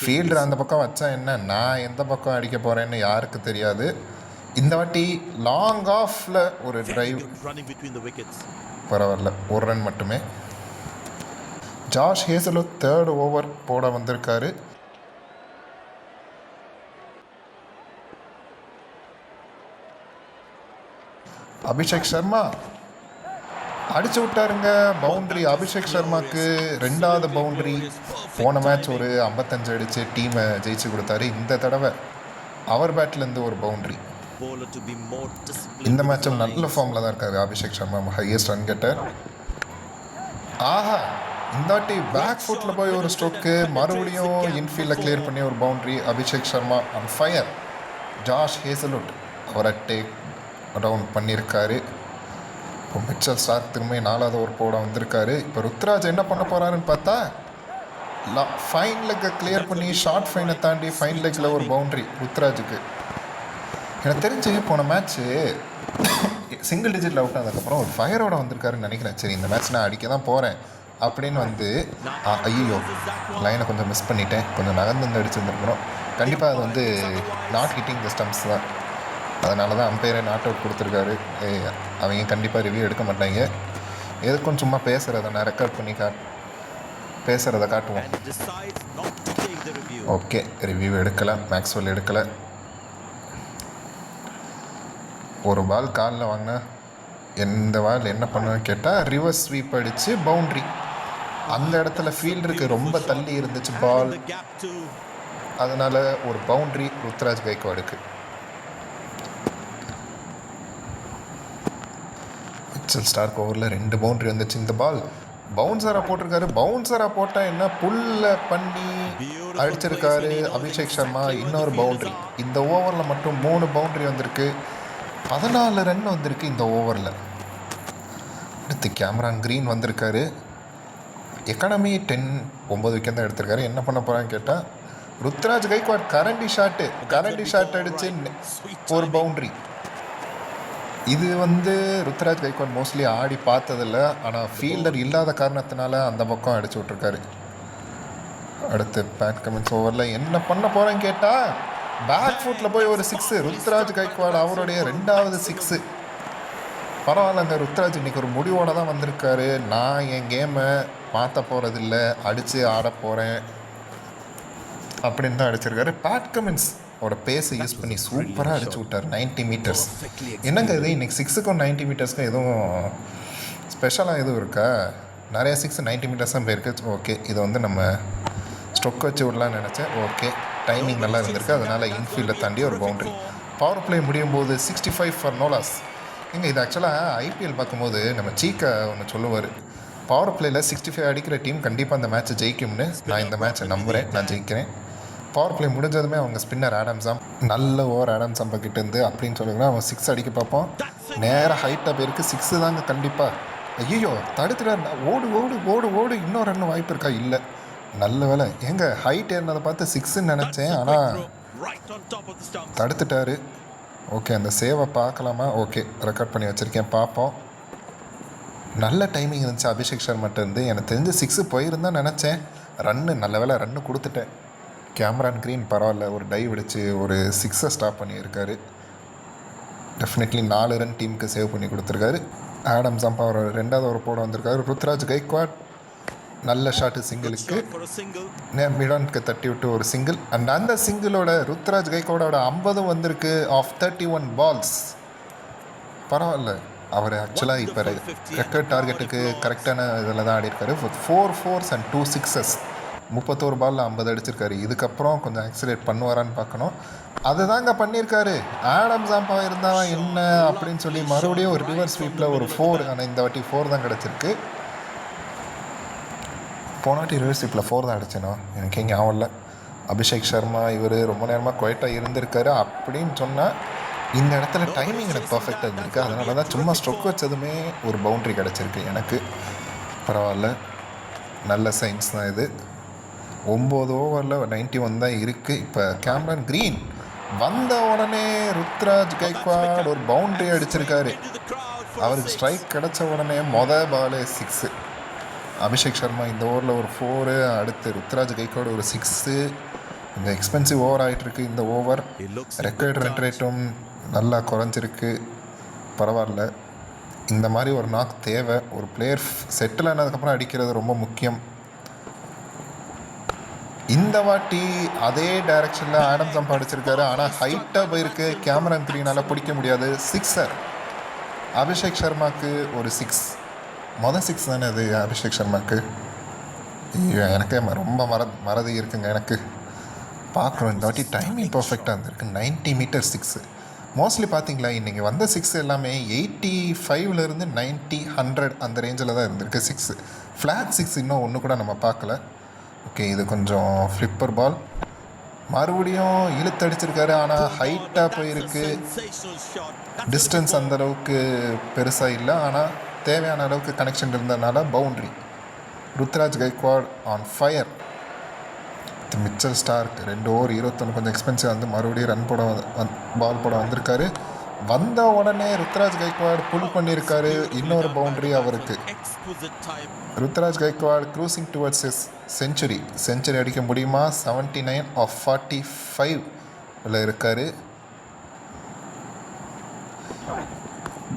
ஃபீல்டர் அந்த பக்கம் வச்சா என்ன, நான் எந்த பக்கம் அடிக்க போகிறேன்னு யாருக்கு தெரியாது. இந்த வாட்டி லாங் ஆஃபில் ஒரு டிரைவ், பரவாயில்ல, ஒரு ரன் மட்டுமே. ஜாஷ் ஹேசலுட் 3rd ஓவர் போட வந்திருக்காரு. அபிஷேக் சர்மா அடிச்சு விட்டாருங்க, பவுண்ட்ரி. அபிஷேக் சர்மாவுக்கு 2வது பவுண்ட்ரி. போன மேட்ச் ஒரு 55 அடித்து டீமை ஜெயிச்சு கொடுத்தாரு. இந்த தடவை அவர் பேட்லேருந்து ஒரு பவுண்ட்ரி. இந்த மேட்சும் நல்ல ஃபார்மில் தான் இருக்காரு Abhishek Sharma, highest run getter. ஆஹா, இந்த வாட்டி பேக் ஃபுட்டில் போய் ஒரு ஸ்ட்ரோக்கு, மறுபடியும் இன்ஃபீல்டில் கிளியர் பண்ணி ஒரு boundary. Abhishek Sharma on fire. Josh Hazlewood அவரை டேக் டவுன் பண்ணியிருக்காரு. இப்போ மிச்சல் ஸ்டார்க் திரும்ப 4வது ஓவர் போட வந்திருக்காரு. இப்போ ருத்ராஜ் என்ன பண்ண போகிறாருன்னு பார்த்தா, ஃபைன் லெக்கை கிளியர் பண்ணி ஷார்ட் ஃபைனை தாண்டி ஃபைன் லெக்கில் ஒரு பவுண்ட்ரி ருத்ராஜுக்கு. எனக்கு தெரிஞ்சு போன மேட்ச்சு சிங்கிள் டிஜிட்டில் அவுட் ஆனதுக்கப்புறம் ஒரு ஃபயரோட வந்திருக்காருன்னு நினைக்கிறேன். சரி, இந்த மேட்ச் நான் அடிக்க தான் போகிறேன் அப்படின்னு வந்து, ஐயோ லைனை கொஞ்சம் மிஸ் பண்ணிட்டேன், கொஞ்சம் நகர்ந்து அடிச்சுருந்துருக்கணும். கண்டிப்பாக அது வந்து நாட் ஹிட்டிங் த ஸ்டம்ப்ஸ் தான், அதனால தான் அம்பையரே நாட் அவுட் கொடுத்துருக்காரு. அவங்க கண்டிப்பாக ரிவ்யூ எடுக்க மாட்டாங்க. எதுக்கும் சும்மா பேசுகிறத நான் ரெக்கார்ட் பண்ணி பேசுகிறத காட்டுவோம். ஓகே, ரிவ்யூ எடுக்கலை, மேக்ஸ்வெல் எடுக்கலை. ஒரு பால் காலில் வாங்கினா எந்த பால் என்ன பண்ணுன்னு கேட்டால் ரிவர்ஸ் ஸ்வீப் அடித்து பவுண்ட்ரி. அந்த இடத்துல ஃபீல்டருக்கு ரொம்ப தள்ளி இருந்துச்சு பால், அதனால் ஒரு பவுண்ட்ரி ருத்ராஜ் கைக்வாடுக்கு. மிச்சல் ஸ்டார்க் ஓவரில் 2 பவுண்ட்ரி வந்துச்சு. இந்த பால் பவுன்சராக போட்டிருக்காரு. பவுன்சராக போட்டால் என்ன, புல்ல பண்ணி அடிச்சிருக்காரு அபிஷேக் சர்மா. இன்னொரு பவுண்ட்ரி. இந்த ஓவரில் மட்டும் 3 பவுண்ட்ரி வந்திருக்கு. 14 ரன் வந்திருக்கு இந்த ஓவரில். அடுத்து கேமரான் கிரீன் வந்திருக்காரு. எக்கானமி 9 விக்கெட் தான் எடுத்திருக்காரு. என்ன பண்ண போகிறான்னு கேட்டால், ருத்ராஜ் கைக்வாட் கரண்டி ஷாட் அடித்து ஒரு பவுண்ட்ரி. இது வந்து ருத்ராஜ் கைக்வாட் மோஸ்ட்லி ஆடி பார்த்ததில்ல, ஆனால் ஃபீல்டர் இல்லாத காரணத்தினால அந்த பக்கம் அடிச்சு விட்ருக்காரு. அடுத்து பேட் கமின்ஸ் ஓவரில் என்ன பண்ண போகிறேன்னு கேட்டால், பேக் ஃபுட்டில் போய் ஒரு 6. ருத்ராஜ் கைக்வாட் அவருடைய 2வது 6. பரவாயில்லங்க, ருத்ராஜ் இன்றைக்கி ஒரு முடிவோடு தான் வந்திருக்காரு. நான் என் கேமை மாற்ற போகிறதில்ல, அடித்து ஆட போகிறேன் அப்படின்னு தான் அடிச்சிருக்காரு. பேட் கமின்ஸ் அவரோட பேஸை யூஸ் பண்ணி சூப்பராக அடிச்சு விட்டார். 90 மீட்டர்ஸ். என்னங்க இது, இன்றைக்கி 6க்கும் 90 மீட்டர்ஸ்க்கும் எதுவும் ஸ்பெஷலாக எதுவும் இருக்கா? நிறைய 6 90 மீட்டர்ஸ் தான் போயிருக்கு. ஓகே, இதை வந்து நம்ம ஸ்ட்ரோக் வச்சு விடலான்னு நினச்சேன். ஓகே, டைமிங் நல்லா இருந்திருக்கு, அதனால் இன்ஃபீல்டை தாண்டி ஒரு பவுண்ட்ரி. பவர் பிளே முடியும் போது 65 ஃபார் நோலாஸ். இங்கே இது ஆக்சுவலாக ஐபிஎல் பார்க்கும்போது நம்ம சீக்கா ஒன்று சொல்லுவார், பவர் பிளேயில் 65 அடிக்கிற டீம் கண்டிப்பாக அந்த மேட்ச்சை ஜெயிக்கும்னு. நான் இந்த மேட்ச்சை நம்புகிறேன், நான் ஜெயிக்கிறேன். பவர் பிளே முடிஞ்சதுமே அவங்க ஸ்பின்னர் ஆடம்ஸாம் நல்ல ஓவர் ஆடம்ஸ் சம்பா கிட்டேருந்து அப்படின்னு சொல்லிங்கன்னா அவன் 6 அடிக்க பார்ப்போம். நேராக ஹைட்டாக போயிருக்கு. 6 தாங்க கண்டிப்பாக. ஐயோ தடுத்துட்டார். ஓடு ஓடு ஓடு ஓடு இன்னொரு ரன் வாய்ப்பு இருக்கா? இல்லை. நல்ல வேலை. எங்க ஹைட் ஏறினதை பார்த்து 6ன்னு நினச்சேன், ஆனால் தடுத்துட்டாரு. ஓகே, அந்த சேவை பார்க்கலாமா? ஓகே, ரெக்கார்ட் பண்ணி வச்சுருக்கேன், பார்ப்போம். நல்ல டைமிங் இருந்துச்சு அபிஷேக் சர்மாட்ட இருந்து. எனக்கு தெரிஞ்சு 6 போயிருந்தான் நினச்சேன். ரன்னு நல்ல வேலை, ரன்னு கொடுத்துட்டேன். கேமரான் க்ரீன் பரவாயில்ல, ஒரு டைவ் அடித்து ஒரு 6 ஸ்டாப் பண்ணியிருக்காரு. டெஃபினெட்லி 4 ரன் டீமுக்கு சேவ் பண்ணி கொடுத்துருக்காரு. ஆடம்ஸ் அம்பா ஒரு 2வது ஓவர் போட வந்திருக்காரு. ருத்ராஜ் கைக்வாட் நல்ல ஷாட்டு சிங்கிளுக்கு மிடானுக்கு தட்டி விட்டு ஒரு சிங்கிள். அண்ட் அந்த சிங்கிளோட ருத்ராஜ் கைக்வாடோட 50 வந்திருக்கு ஆஃப் 31 பால்ஸ். பரவாயில்ல, அவர் ஆக்சுவலாக இப்போ ரெக்கார்ட் டார்கெட்டுக்கு கரெக்டான இதில் தான் ஆடிருக்காரு. 4 4s அண்ட் 2 6s 31 பாலில் 50 அடிச்சிருக்காரு. இதுக்கப்புறம் கொஞ்சம் ஆக்சிலேட் பண்ணுவாரான்னு பார்க்கணும். அது தாங்க பண்ணியிருக்காரு. ஆடம் சாம்பா இருந்தால் என்ன அப்படின்னு சொல்லி மறுபடியும் ஒரு ரிவர்ஸ் ஸ்வீப்பில் ஒரு 4. ஆனால் இந்த வாட்டி 4 தான் கிடச்சிருக்கு. போன வாட்டி ரிவர்ஸ் ஸ்வீப்பில் 4 தான் அடிச்சேனோ எனக்கு எங்கே ஞாபகம் இல்லை. அபிஷேக் சர்மா இவர் ரொம்ப நேரமாக குவைட்டாக இருந்திருக்காரு அப்படின்னு சொன்னால் இந்த இடத்துல டைமிங் எனக்கு பர்ஃபெக்டாக இருந்திருக்கு. அதனால தான் சும்மா ஸ்ட்ரோக் வச்சதுமே ஒரு பவுண்ட்ரி கிடச்சிருக்கு எனக்கு. பரவாயில்ல, நல்ல சைன்ஸ் தான் இது. 9 ஓவரில் 91 தான் இருக்குது. இப்போ கேமரான் க்ரீன் வந்த உடனே ருத்ராஜ் கைக்வாட் ஒரு பவுண்ட்ரி அடிச்சிருக்காரு. அவருக்கு ஸ்ட்ரைக் கிடச்ச உடனே பாலே 6. அபிஷேக் சர்மா இந்த ஓவரில் ஒரு 4. அடுத்து ருத்ராஜ் கைக்வாட் ஒரு 6. இந்த எக்ஸ்பென்சிவ் ஓவர் ஆகிட்டுருக்கு இந்த ஓவர். ரெக்கார்ட் ரன் ரேட்டும் நல்லா குறைஞ்சிருக்கு. பரவாயில்ல, இந்த மாதிரி ஒரு நாக் தேவை. ஒரு பிளேயர் செட்டில் ஆனதுக்கப்புறம் அடிக்கிறது ரொம்ப முக்கியம். இந்த வாட்டி அதே டைரக்ஷனில் ஆடம் ஜம்ப் அடிச்சிருக்காரு, ஆனால் ஹைட்டாக போயிருக்கு. கேமரான் க்ரீனால் பிடிக்க முடியாது. 6 அபிஷேக் சர்மாவுக்கு ஒரு 6. மொதல் 6 தானே அது அபிஷேக் சர்மாவுக்கு. எனக்கே ரொம்ப மறதி இருக்குங்க எனக்கு. பார்க்குறோம் இந்த வாட்டி டைமிங் பர்ஃபெக்டாக இருந்திருக்கு. 90 மீட்டர் 6. மோஸ்ட்லி பார்த்தீங்களா இன்றைக்கி வந்த 6 எல்லாமே 85லேருந்து 90 100 அந்த ரேஞ்சில் தான் இருந்திருக்கு 6. ஃப்ளாட் 6 இன்னும் ஒன்று கூட நம்ம பார்க்கல. ஓகே, இது கொஞ்சம் ஃப்ளிப்பர் பால். மறுபடியும் இழுத்தடிச்சிருக்காரு, ஆனால் ஹைட்டாக போயிருக்கு. டிஸ்டன்ஸ் அந்தளவுக்கு பெருசாக இல்லை, ஆனால் தேவையான அளவுக்கு கனெக்ஷன் இருந்ததுனால boundary. Ruturaj Gaikwad on fire. Mitchell Stark 2 over 21 கொஞ்சம் எக்ஸ்பென்சிவ் வந்து மறுபடியும் ரன் போட பால் போட வந்திருக்காரு. வந்த உடனே ருத்ராஜ் கைக்வாட் புல் பண்ணியிருக்காரு. இன்னொரு பவுண்ட்ரி அவருக்கு. Ruturaj Gaikwad cruising towards is century அடிக்க முடியுமா? 79 ஆஃப் 45 இருக்கார்.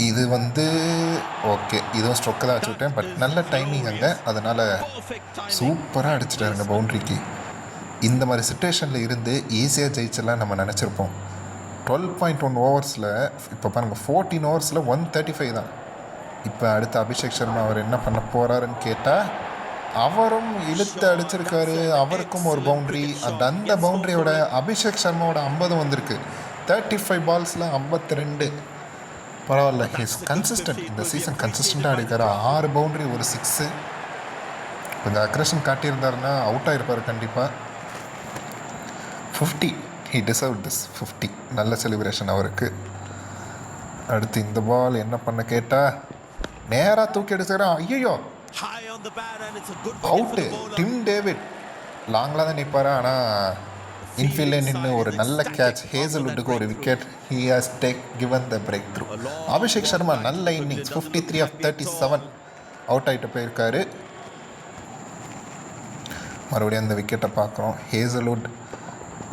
இது ஓகே, இதுவும் ஸ்ட்ரோக்கு தான் வச்சுக்கிட்டேன். பட் நல்ல டைமிங் அங்கே, அதனால் சூப்பராக அடிச்சிட்டாருங்க பவுண்ட்ரிக்கு. இந்த மாதிரி சுச்சுவேஷனில் இருந்து ஈஸியாக ஜெயிச்செல்லாம் நம்ம நினச்சிருப்போம். 12.1 ஓவர்ஸில் இப்போ பாருங்கள் 14 ஓவர்ஸில் 135 தான். இப்போ அடுத்து அபிஷேக் சர்மா அவர் என்ன பண்ண போகிறாருன்னு கேட்டால் அவரும் இழுத்து அடிச்சிருக்காரு. அவருக்கும் ஒரு பவுண்ட்ரி. அந்த பவுண்ட்ரியோட அபிஷேக் சர்மாவோட 50 வந்திருக்கு. 35 பால்ஸில் 52. பரவாயில்ல, ஹிஸ் கன்சிஸ்டன்ட். இந்த சீசன் கன்சிஸ்டண்ட்டாக அடிக்கிறார். 6 பவுண்ட்ரி ஒரு 6. கொஞ்சம் அக்ரெஷன் காட்டியிருந்தாருன்னா அவுட் ஆகிருப்பார் கண்டிப்பாக. 50. He deserve this 50. நல்ல செலிப்ரேஷன் அவருக்கு. அடுத்து இந்த பால் என்ன பண்ண கேட்டால் நேராக தூக்கி அடிச்சுக்கிறான். ஐயோ, அவுட்டு. டிம் டேவிட் லாங்கில் தான் நிற்பார், ஆனால் இன்ஃபீல்டில் நின்று ஒரு நல்ல கேட்ச். ஹேசல்வுட்டுக்கு ஒரு wicket. He has given the break through. Abhishek Sharma நல்ல இன்னிங்ஸ். 53 ஆஃப் 37 அவுட் ஆகிட்டு போயிருக்காரு. மறுபடியும் அந்த விக்கெட்டை பார்க்குறோம். ஹேசல்வுட்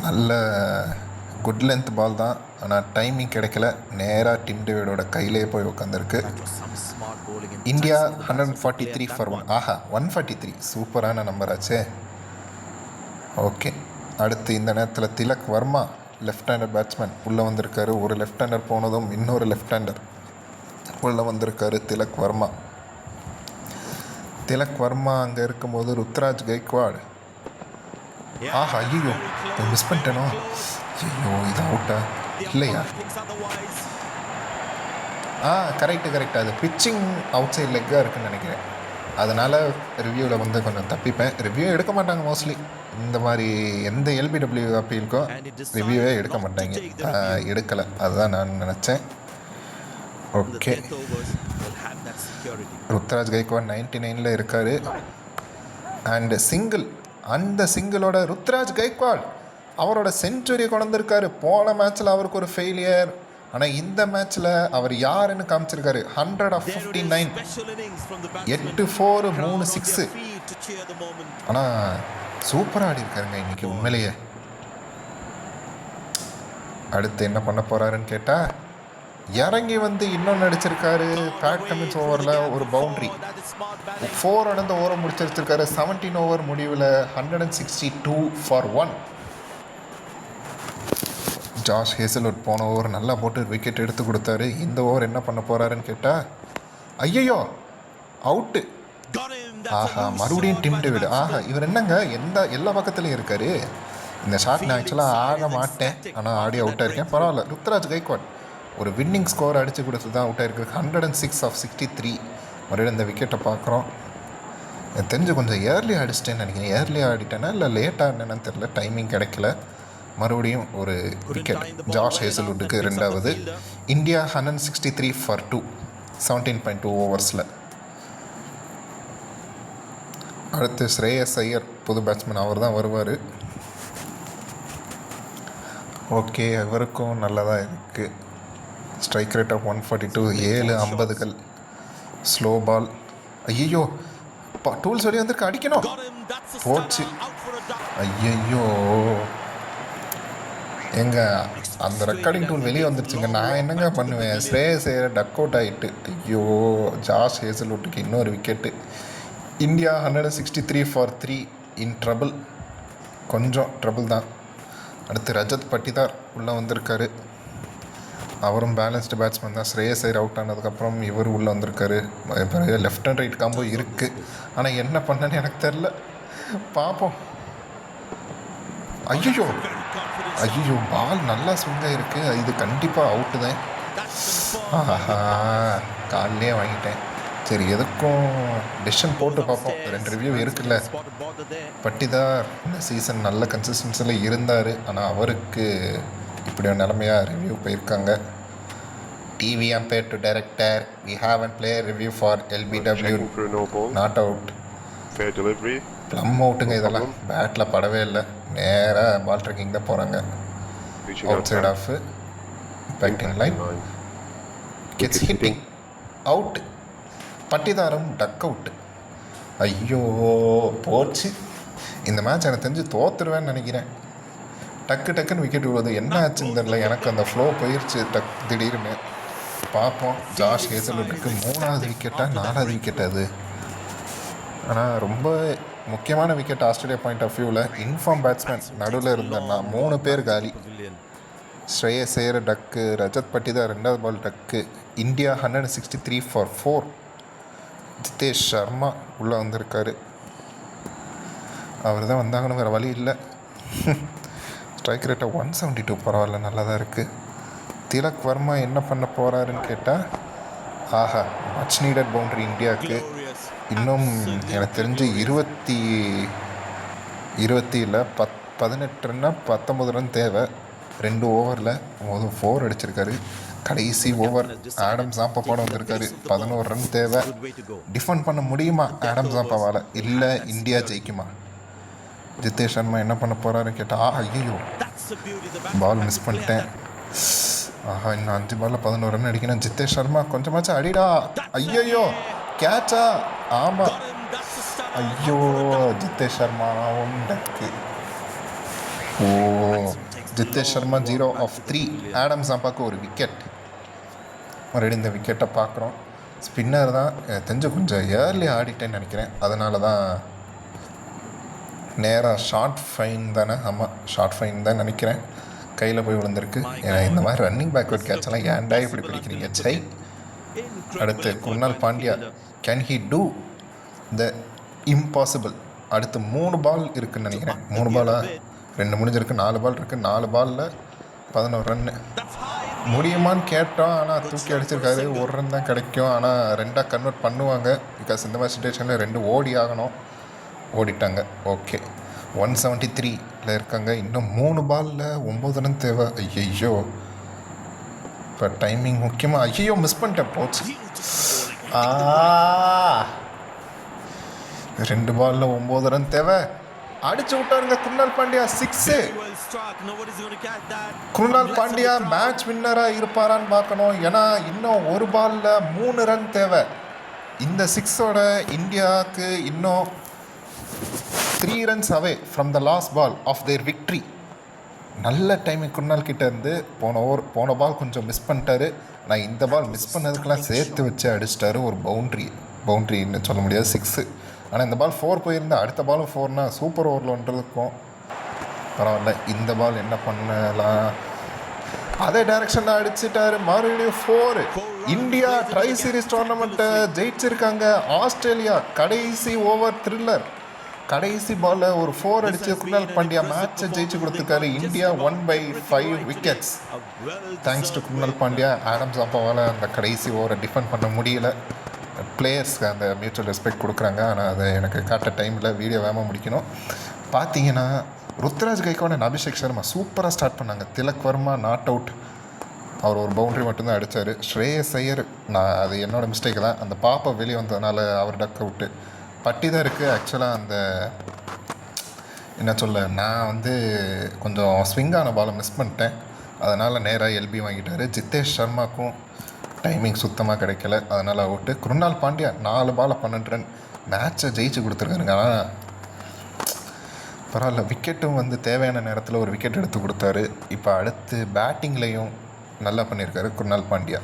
நல்ல குட் லென்த் பால் தான், ஆனால் டைமிங் கிடைக்கல. நேராக டிம் டேவிடோட கையிலே போய் உட்காந்துருக்கு. India 143 for 1. ஆஹா, 143 சூப்பரான நம்பர் ஆச்சே. ஓகே, அடுத்து இந்த நேரத்தில் Tilak Varma left hander batsman உள்ளே வந்திருக்காரு. ஒரு லெஃப்ட் ஹேண்டர் போனதும் இன்னொரு லெஃப்ட் ஹேண்டர் உள்ளே வந்திருக்காரு. திலக் வர்மா அங்கே இருக்கும்போது ருத்ராஜ் கைக்வாட். ஆஹா, ஐயோ மிஸ் பண்ணிட்டேனோ. ஐயோ, இது அவுட்டா இல்லையா? கரெக்டு. அது பிச்சிங் அவுட் சைட் லெக்காக இருக்குன்னு நினைக்கிறேன். அதனால் ரிவ்யூவில் வந்து கொஞ்சம் தப்பிப்பேன். ரிவ்யூ எடுக்க மாட்டாங்க மோஸ்ட்லி. இந்த மாதிரி எந்த எல்பிடபிள்யூ அப்பீலுக்கும் ரிவ்யூவே எடுக்க மாட்டாங்க. எடுக்கலை, அதுதான் நான் நினச்சேன். ஓகே, ருத்ராஜ் கைக்வாட் 99 இருக்கார். அண்டு சிங்கிள், அந்த சிங்கிளோட ருத்ராஜ் கைக்வாட் அவரோட செஞ்சுரியை கொண்டிருக்காரு. போன மேட்ச்சில் அவருக்கு ஒரு ஃபெயிலியர், ஆனால் இந்த மேட்ச்சில் அவர் யாருன்னு காமிச்சிருக்காரு. 159, 8-4, 3 6. ஆனால் சூப்பராக ஆடி இருக்காருங்க இன்னைக்கு உண்மையிலேயே. அடுத்து என்ன பண்ண போகிறாருன்னு கேட்டால், இறங்கி வந்து இன்னொன்று அடிச்சிருக்காரு. பேட் கமின்ஸ் ஓவரில் ஒரு பவுண்ட்ரி, 4 நடந்த ஓவரை முடிச்சிருச்சிருக்காரு. 17 ஓவர் முடிவில் 162 for 1. ஜாஷ் ஹேசல்வுட் போன ஓவர் நல்லா போட்டு விக்கெட் எடுத்து கொடுத்தாரு. இந்த ஓவர் என்ன பண்ண போகிறாருன்னு கேட்டால், ஐயோ அவுட்டு. ஆஹா, மறுபடியும் டிம் டேவிட். ஆஹா, இவர் என்னங்க எல்லா பக்கத்துலையும் இருக்கார். இந்த ஷாட் நான் ஆக்சுவலாக ஆட மாட்டேன், ஆனால் ஆடி அவுட்டாக இருக்கேன். பரவாயில்ல, ருத்ராஜ் கைக்வாட் ஒரு வின்னிங் ஸ்கோர் அடித்து கொடுத்து தான் அவுட் ஆகிருக்கு. 106 of 63. மறுபடியும் இந்த விக்கெட்டை பார்க்குறோம். எனக்கு தெரிஞ்சு கொஞ்சம் ஏர்லி அடிச்சிட்டேன்னு நினைக்கிறேன். ஏர்லி ஆடிட்டேன்னா இல்லை லேட்டாக என்னன்னு தெரில, டைமிங் கிடைக்கல. மறுபடியும் ஒரு விக்கெட் ஜாஷ் ஹேசல்வுட்டுக்கு. ரெண்டாவது. இந்தியா 163 for 2, 17.2 ஓவர்ஸில். அடுத்து ஸ்ரேயஸ் ஐயர், புது பேட்ஸ்மேன், அவர் தான் வருவார். ஓகே, இவருக்கும் நல்லதாக இருக்குது. ஸ்ட்ரைக் ரேட் ஆஃப் 142, 7 50கள். Slow ball. ஐயோ, டூல்ஸ் வெளியே வந்துருக்கு, அடிக்கணும், போச்சு. ஐயோ, எங்க அந்த ரெக்கார்டிங் டூல் வெளியே வந்துருச்சுங்க. நான் என்னங்க பண்ணுவேன்? ஸ்ரேயஸ் ஐயர் டக் அவுட் ஆகிட்டு. ஐயோ, ஜாஷ் ஹேசல்வுட்டுக்கு இன்னொரு wicket. India 163 for 3 in trouble. கொஞ்சம் ட்ரபிள் தான். அடுத்து ரஜத் பட்டிதார் உள்ளே வந்திருக்காரு. அவரும் பேலன்ஸ்டு பேட்ஸ்மேன் தான். ஸ்ரேயஸ் ஐயர் அவுட் ஆனதுக்கப்புறம் இவர் உள்ளே வந்திருக்காரு. பிறகு லெஃப்ட் அண்ட் ரைட் காம்போ இருக்குது, ஆனால் என்ன பண்ணேன்னு எனக்கு தெரில, பார்ப்போம். ஐயோ ஐயோ, பால் நல்லா ஸ்விங்காக இருக்குது. இது கண்டிப்பாக அவுட்டு தான். ஆஹா, காலிலே வாங்கிட்டேன். சரி, எதுக்கும் டிசிஷன் போட்டு பார்ப்போம். 2 ரிவ்யூ இருக்குல்ல. பட்டிதார் இந்த சீசன் நல்ல கன்சிஸ்டன்சியில் இருந்தார், ஆனால் அவருக்கு இப்படி ஒரு நிலைமையாக ரிவ்யூ போயிருக்காங்க. TV umpire to director, we have and player review for LBW, not out. Plumb அவுட்டுங்க. இதெல்லாம் பேட்டில் படவே இல்லை, நேராக பால் ட்ரெக்கிங் தான் போகிறாங்க. Outside off, batting line, gets hitting, out. பட்டிதாரம் டக் அவுட்டு. ஐயோ, போச்சு. இந்த மேட்ச் எனக்கு தெரிஞ்சு தோற்றுருவேன்னு நினைக்கிறேன். டக்குன்னு விக்கெட் விழுவது, என்ன ஆச்சுன்னு தெரில. எனக்கு அந்த ஃப்ளோ போயிடுச்சு திடீர்னு. பார்ப்போம். ஜாஷ் ஹேசல்வுட்டுக்கு 3வது விக்கெட்டா 4வது விக்கெட் அது. ஆனால் ரொம்ப முக்கியமான விக்கெட் ஆஸ்திரேலியா பாயிண்ட் ஆஃப் வியூவில். இன்ஃபார்ம் பேட்ஸ்மேன் நடுவில் இருந்தேன்னா 3 பேர் காலி. ஸ்ரேயஸ் ஐயர் டக்கு, ரஜத் பட்டிதார் 2வது பால் டக்கு. India 163 for 4. ஜிதேஷ் சர்மா உள்ளே வந்திருக்காரு. அவர் தான் வந்தாங்கன்னு வேறு வழி இல்லை. ஸ்ட்ரைக் ரேட்டை 172, பரவாயில்ல, நல்லா தான் இருக்குது. திலக் வர்மா என்ன பண்ண போகிறாருன்னு கேட்டால், ஆஹா, மச் நீடட் பவுண்ட்ரி இந்தியாவுக்கு. இன்னும் எனக்கு தெரிஞ்சு 18 ரன்னா 19 ரன் தேவை. 2 ஓவரில் 4 அடிச்சிருக்காரு. கடைசி ஓவர் ஆடம் சாப்பாவோட வந்திருக்காரு. 11 ரன் தேவை. டிஃபெண்ட் பண்ண முடியுமா ஆடம் சாப்பாவால்? இல்லை இந்தியா ஜெயிக்குமா? ஜிதேஷ் சர்மா என்ன பண்ண போகிறாருன்னு கேட்டால், ஐயோ, பால் மிஸ் பண்ணிட்டேன். ஆஹா, இன்னும் 5 பாலில் 11 ரன் அடிக்கணும். ஜிதேஷ் சர்மா கொஞ்சமாச்சும் அடிடா. ஐயோ, கேட்சா? ஆமாம். ஐயோ, ஜிதேஷ் சர்மாவும் டக்கு. ஓ, ஜிதேஷ் சர்மா 0 of 3. ஆடம் சாப்பாக்கு ஒரு விக்கெட். மறுபடியும் இந்த விக்கெட்டை பார்க்குறோம். ஸ்பின்னர் தான் தெரிஞ்சு கொஞ்சம் ஏர்லி ஆடிட்டேன்னு நினைக்கிறேன். அதனால தான் நேராக ஷார்ட் ஃபைன் தானே. ஆமாம், ஷார்ட் ஃபைன் தான் நினைக்கிறேன். கையில் போய் விழுந்திருக்கு. இந்த மாதிரி ரன்னிங் பேக்வர்ட் கேட்செல்லாம் ஏன்டா இப்படி பிடிக்கிறீங்க? சை. அடுத்து Krunal Pandya, can he two the impossible? அடுத்து 3 பால் இருக்குதுன்னு நினைக்கிறேன். 3 பாலா? 2 முடிஞ்சிருக்கு. 4 பால் இருக்குது. 4 பாலில் 11 ரன்னு. முடியுமான்னு கேட்டோம், ஆனால் தூக்கி அடிச்சிருக்காரு. ஒரு ரன் தான் கிடைக்கும், ஆனால் ரெண்டாக கன்வெர்ட் பண்ணுவாங்க. பிகாஸ் இந்த மாதிரி சுச்சுவேஷனில் 2 ஓடி ஆகணும். ஓடிட்டாங்க. ஓகே, 173ல் இருக்காங்க. இன்னும் 3 பாலில் 9 ரன் தேவை. ஐயோ, இப்போ டைமிங் முக்கியமாக. ஐயோ, மிஸ் பண்ணிட்டேன். போச்சு. 2 பாலில் 9 ரன் தேவை. அடிச்சு விட்டாருங்க குருணால் பாண்டியா. 6. குருணால் பாண்டியா மேட்ச் வின்னராக இருப்பாரான்னு பார்க்கணும். ஏன்னா இன்னும் 1 பாலில் 3 ரன் தேவை. இந்த 6ஓட இந்தியாவுக்கு இன்னும் 3 runs away from the last ball of their victory. நல்ல டைமிங் குருணால் கிட்ட இருந்து. போன பால் கொஞ்சம் மிஸ் பண்ணிட்டாரு. நான் இந்த பால் மிஸ் பண்ணதுக்கெல்லாம் சேர்த்து வச்சு அடிச்சிட்டாரு. ஒரு பவுண்ட்ரின்னு சொல்ல முடியாது, 6. ஆனால் இந்த பால் 4 போயிருந்தா அடுத்த பாலும் 4னா சூப்பர் ஓவரில் ஒன்றிருக்கும். பரவாயில்ல. இந்த பால் என்ன பண்ணலாம், அதே டைரக்ஷனில் அடிச்சிட்டாரு. மறுபடியும் 4. இந்தியா ட்ரை சீரிஸ் டோர்னமெண்ட்டை ஜெயிச்சிருக்காங்க. ஆஸ்திரேலியா கடைசி ஓவர் த்ரில்லர், கடைசி பாலில் ஒரு 4 அடித்து குருணால் பாண்டியா மேட்சை ஜெயிச்சு கொடுத்துருக்காரு. India 1/5 wickets. Thanks to Krunal Pandya. Adam ஜாம்பாவால் அந்த கடைசி ஓவரை டிஃபெண்ட் பண்ண முடியல. பிளேயர்ஸ்க்கு அந்த மியூச்சுவல் ரெஸ்பெக்ட் கொடுக்குறாங்க, ஆனால் அதை எனக்கு காட்ட டைமில் வீடியோ வேகமாக முடிக்கணும். பார்த்தீங்கன்னா ருத்ராஜ் கைக்வாட் அண்ட் அபிஷேக் சர்மா சூப்பராக ஸ்டார்ட் பண்ணாங்க. திலக் வர்மா நாட் அவுட், அவர் ஒரு பவுண்ட்ரி மட்டும்தான் அடித்தார். ஸ்ரேயஸ் ஐயர், நான் அது என்னோடய மிஸ்டேக் தான், அந்த பாப்பா வெளியே வந்ததுனால அவர் டக் அவுட்டு. பட்டி தான் இருக்குது. ஆக்சுவலாக அந்த என்ன சொல்ல, நான் கொஞ்சம் ஸ்விங்கான பாலை மிஸ் பண்ணிட்டேன், அதனால் நேராக எல்பி வாங்கிட்டார். ஜித்தேஷ் சர்மாக்கும் டைமிங் சுத்தமாக கிடைக்கல, அதனால் அவுட்டு. குருணால் பாண்டியா 4 பால் 12 ரன் மேட்சை ஜெயிச்சு கொடுத்துருக்காருங்க. ஆனால் பரவாயில்ல, விக்கெட்டும் தேவையான நேரத்தில் ஒரு விக்கெட் எடுத்து கொடுத்தாரு. இப்போ அடுத்து பேட்டிங்லேயும் நல்லா பண்ணியிருக்காரு குருணால் பாண்டியா.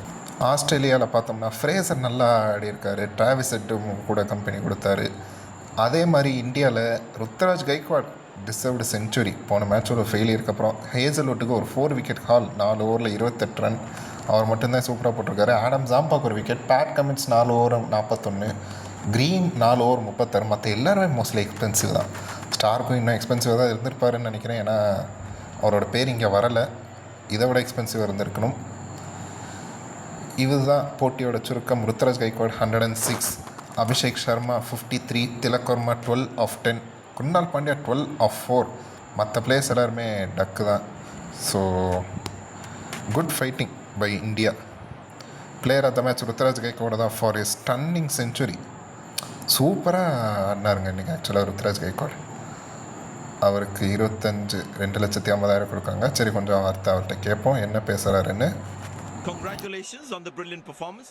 ஆஸ்திரேலியாவில் பார்த்தோம்னா ஃப்ரேசர் நல்லா ஆடியிருக்காரு. டிராவிஸ் ஹெட்டும் கூட கம்பெனி கொடுத்தாரு. அதே மாதிரி இந்தியாவில் ருத்ராஜ் கைக்வாட் டிசர்வ்டு செஞ்சுரி. போன மேட்சோட ஃபெயிலியருக்கு அப்புறம் ஹேசல்வுட்டுக்கு ஒரு 4 விக்கெட் ஹால், 4 ஓவரில் 28 ரன். அவர் மட்டும்தான் சூப்பராக போட்டிருக்காரு. ஆடம் ஜாம்பாக்கு ஒரு wicket. Pat Cummins 4 over 41, green 4 over 36. மற்ற எல்லாருமே மோஸ்ட்லி எக்ஸ்பென்சிவ் தான். ஸ்டார்க்கும் இன்னும் எக்ஸ்பென்சிவாக தான் இருந்திருப்பாருன்னு நினைக்கிறேன், ஏன்னா அவரோட பேர் இங்கே வரலை. இதை விட எக்ஸ்பென்சிவாக இருந்திருக்கணும். இதுதான் போட்டியோட சுருக்கம். Ruturaj Gaikwad 106, Abhishek Sharma 53, Tilak Verma 12 of 10, Krunal Pandya 12 of 4. மற்ற பிளேயர்ஸ் எல்லாருமே டக்கு தான். So good fighting by India. Player of the match Ruturaj Gaikwad தான் ஃபார் இஸ் ஸ்டன்னிங் செஞ்சுரி. சூப்பராக ஆடினாருங்க இன்றைக்கி. ஆக்சுவலாக ருத்ராஜ் கைக்வாட் அவருக்கு 2,50,000 கொடுக்காங்க. சரி, கொஞ்சம் அவர்கிட்ட கேட்போம் என்ன பேசுகிறாருன்னு. Congratulations on the brilliant performance.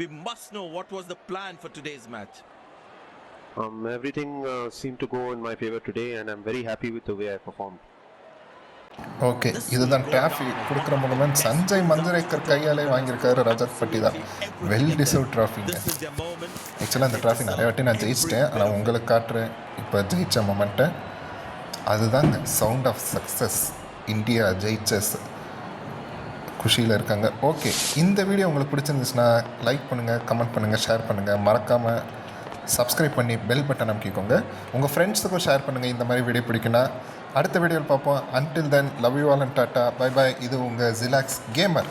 We must know what was the plan for today's match. Everything seemed to go in my favor today and I'm very happy with the way I performed. Okay, இதுதான் trophy கொடுக்குற மூலமாக சஞ்சய் மஞ்சரேக்கர் கையாலே வாங்கியிருக்காரு Rajat Patidar. Well deserve ட்ராஃபிங்க. ஆக்சுவலாக இந்த trophy நிறைய வாட்டி நான் ஜெயிச்சிட்டேன், ஆனால் உங்களுக்கு காட்டுறேன் இப்போ ஜெயித்த மொமெண்ட்டை. அதுதாங்க சவுண்ட் ஆஃப் சக்ஸஸ். இந்தியா ஜெயிச்சஸ் குஷியில் இருக்காங்க. ஓகே, இந்த வீடியோ உங்களுக்கு பிடிச்சிருந்துச்சுன்னா லைக் பண்ணுங்கள், கமெண்ட் பண்ணுங்கள், ஷேர் பண்ணுங்கள். மறக்காமல் சப்ஸ்கிரைப் பண்ணி பெல் பட்டன் அமைக்கிக்கோங்க. உங்கள் ஃப்ரெண்ட்ஸுக்கும் ஷேர் பண்ணுங்கள். இந்த மாதிரி வீடியோ பிடிக்குன்னா அடுத்த வீடியோவில் பார்ப்போம். Until then, love you all and tata, bye bye. இது உங்கள் ஜிலாக்ஸ் கேமர்.